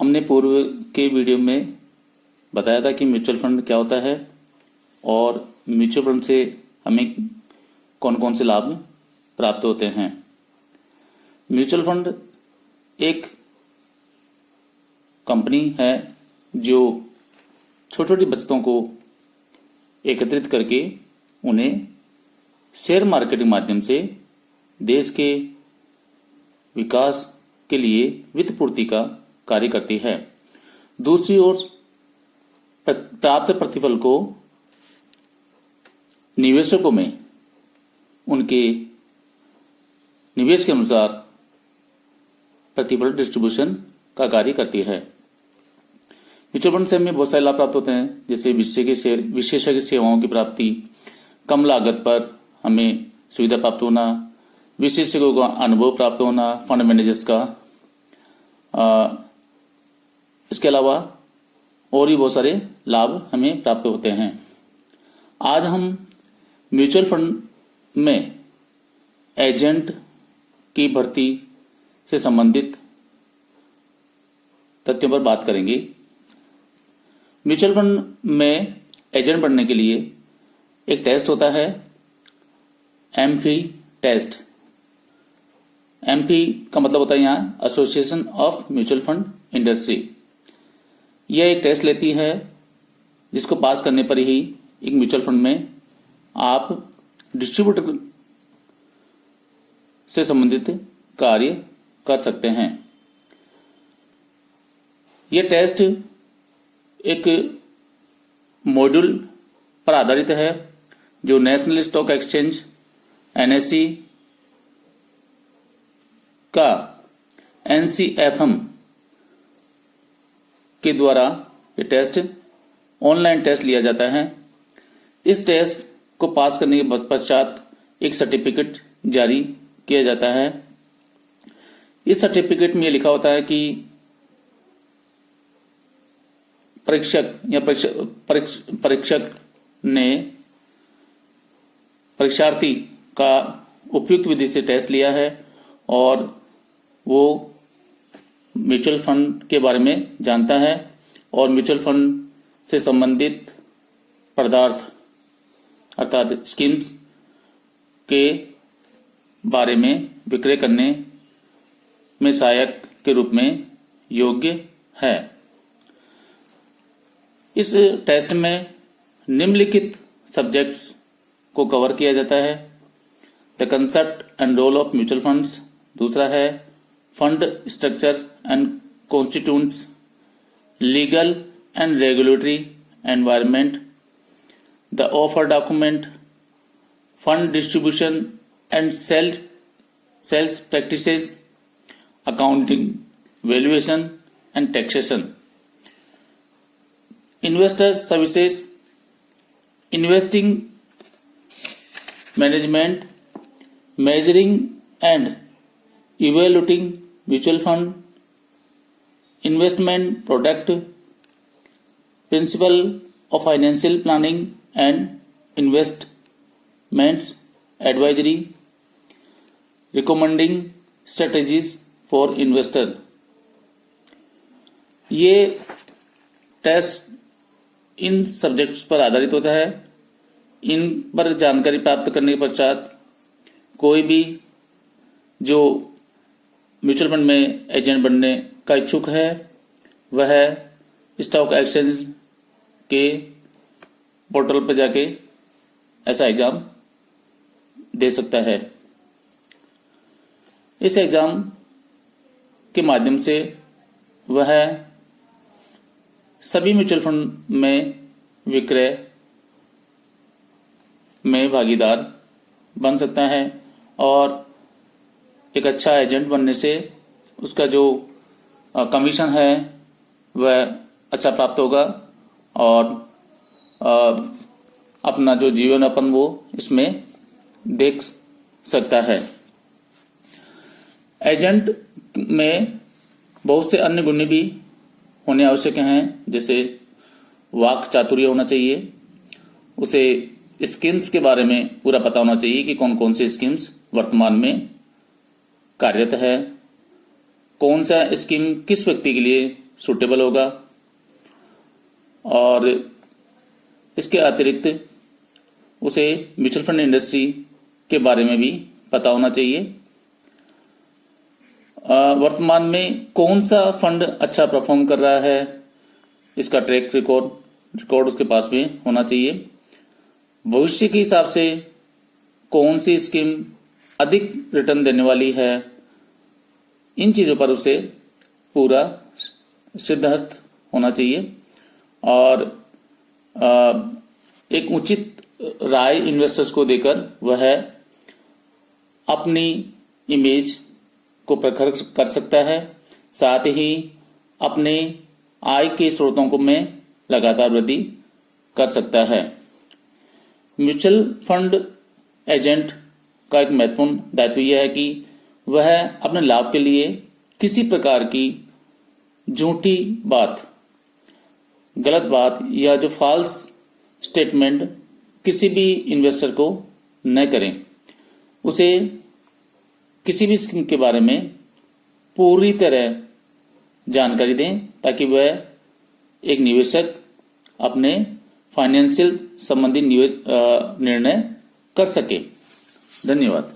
हमने पूर्व के वीडियो में बताया था कि म्यूचुअल फंड क्या होता है और म्यूचुअल फंड से हमें कौन कौन से लाभ प्राप्त होते हैं। म्यूचुअल फंड एक कंपनी है जो छोटी छोटी बचतों को एकत्रित करके उन्हें शेयर मार्केट के माध्यम से देश के विकास के लिए वित्त पूर्ति का कार्य करती है। दूसरी ओर प्राप्त प्रतिफल को निवेशकों में उनके निवेश के अनुसार प्रतिफल डिस्ट्रीब्यूशन का कार्य करती है। म्यूचुअल फंड से हमें बहुत सारे लाभ प्राप्त होते हैं, जैसे विशेषज्ञ सेवाओं की प्राप्ति, कम लागत पर हमें सुविधा प्राप्त होना, विशेषज्ञों का अनुभव प्राप्त होना, फंड मैनेजर्स का, इसके अलावा और भी बहुत सारे लाभ हमें प्राप्त होते हैं। आज हम म्यूचुअल फंड में एजेंट की भर्ती से संबंधित तथ्यों पर बात करेंगे। म्यूचुअल फंड में एजेंट बनने के लिए एक टेस्ट होता है, एमफी टेस्ट। एमफी का मतलब होता है यहाँ association of mutual fund industry. यह एक टेस्ट लेती है जिसको पास करने पर ही एक म्यूचुअल फंड में आप डिस्ट्रीब्यूटर से संबंधित कार्य कर सकते हैं। यह टेस्ट एक मॉड्यूल पर आधारित है जो नेशनल स्टॉक एक्सचेंज एनएसई का एनसीएफएम के द्वारा ये टेस्ट ऑनलाइन टेस्ट लिया जाता है। इस टेस्ट को पास करने के पश्चात एक सर्टिफिकेट जारी किया जाता है। इस सर्टिफिकेट में यह लिखा होता है कि परीक्षक या परीक्षक ने परीक्षार्थी का उपयुक्त विधि से टेस्ट लिया है और वो म्यूचुअल फंड के बारे में जानता है और म्यूचुअल फंड से संबंधित पदार्थ अर्थात स्कीम्स के बारे में विक्रय करने में सहायक के रूप में योग्य है। इस टेस्ट में निम्नलिखित सब्जेक्ट्स को कवर किया जाता है। The concept and role of mutual funds, दूसरा है fund structure and constituents, legal and regulatory environment, the offer document, fund distribution and sales practices, accounting, valuation and taxation, investors services, investing management, measuring and evaluating mutual fund, investment product, principal of financial planning and investments advisory, recommending strategies for investor. ये test इन subjects पर आधारित होता है। इन पर जानकारी प्राप्त करने के पश्चात कोई भी जो म्यूचुअल फंड में एजेंट बनने का इच्छुक है वह स्टॉक एक्सचेंज के पोर्टल पर जाके ऐसा एग्जाम दे सकता है। इस एग्जाम के माध्यम से वह सभी म्यूचुअल फंड में विक्रय में भागीदार बन सकता है और एक अच्छा एजेंट बनने से उसका जो कमीशन है वह अच्छा प्राप्त होगा और अपना जो जीवन अपन वो इसमें देख सकता है। एजेंट में बहुत से अन्य गुण भी होने आवश्यक हैं, जैसे वाक चातुर्य होना चाहिए, उसे स्कीम्स के बारे में पूरा पता होना चाहिए कि कौन कौन से स्कीम्स वर्तमान में कार्यरत है, कौन सा स्कीम किस व्यक्ति के लिए सूटेबल होगा। और इसके अतिरिक्त उसे म्यूचुअल फंड इंडस्ट्री के बारे में भी पता होना चाहिए। वर्तमान में कौन सा फंड अच्छा परफॉर्म कर रहा है, इसका ट्रैक रिकॉर्ड उसके पास में होना चाहिए। भविष्य के हिसाब से कौन सी स्कीम अधिक रिटर्न देने वाली है, इन चीजों पर उसे पूरा सिद्धहस्त होना चाहिए। और एक उचित राय इन्वेस्टर्स को देकर वह अपनी इमेज को प्रखर कर सकता है, साथ ही अपने आय के स्रोतों को में लगातार वृद्धि कर सकता है। म्यूचुअल फंड एजेंट का एक महत्वपूर्ण दायित्व यह है कि वह अपने लाभ के लिए किसी प्रकार की झूठी बात, गलत बात या जो फॉल्स स्टेटमेंट किसी भी इन्वेस्टर को न करें। उसे किसी भी स्कीम के बारे में पूरी तरह जानकारी दें ताकि वह एक निवेशक अपने फाइनेंशियल संबंधी निर्णय कर सके। धन्यवाद।